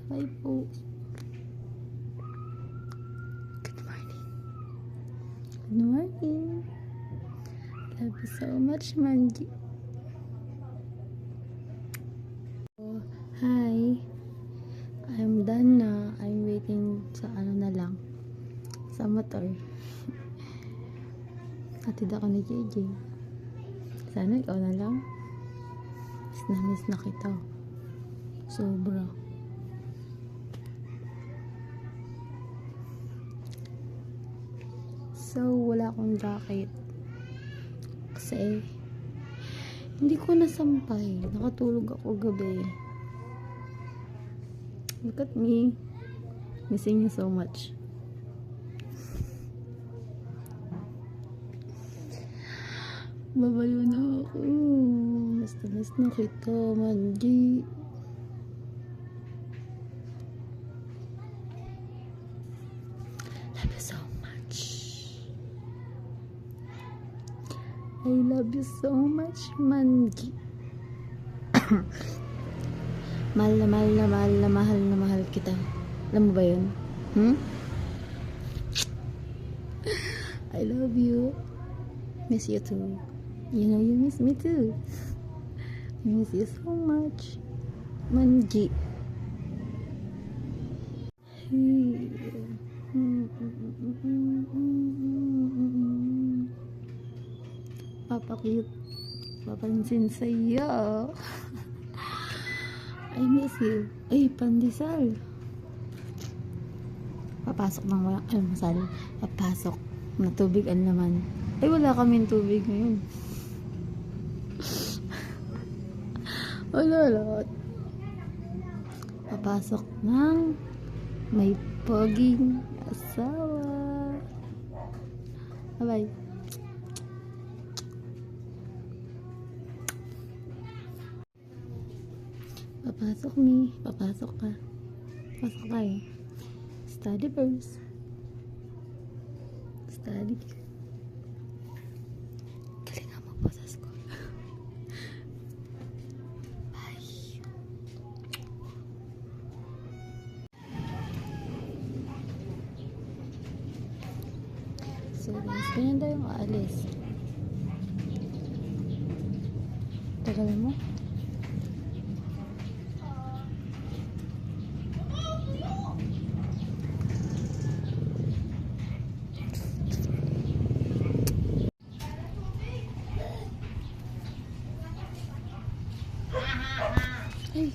Bye po. Good morning. Good morning. Love you so much, Manji. Oh, hi. I'm done na. I'm waiting sa ano na lang. Sa motor. Hatid ako ni JJ. Sana ikaw na lang. Miss na kita. Sobra. So, wala akong jacket. Kasi, hindi ko nasampay. Nakatulog ako gabi. Look at me. Missing you so much. Babalo na ako. Miss na kita, Manji. Love you so much. I love you so much, Manji. Mahal na mahal kita. Alam mo ba yun? I love you. Miss you too. You know you miss me too. I miss you so much, Manji. Papa cute. Papansin sa'yo. I miss you. Ay, pandesal. Papasok ng walang almusal. Papasok na tubig ang laman. Ay, wala kaming tubig ngayon. Wala. Papasok ng may poging asawa. Bye-bye. Papasok ni. Papasok ka. Pasok tayo. Study first. Study. Galingan mo po sa school. Bye. So guys, ganyan tayo aalis. Tagalan mo? Ay.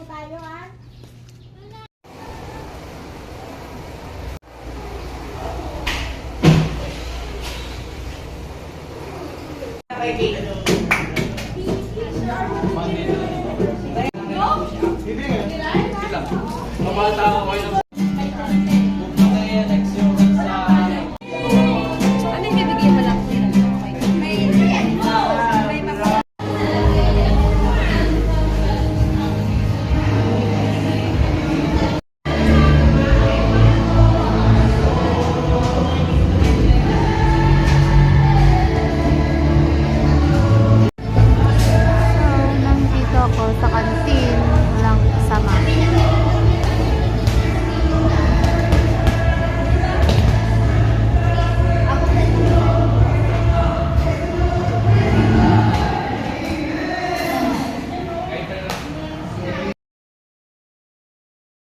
Tayo ha. Mabata ako kayo ng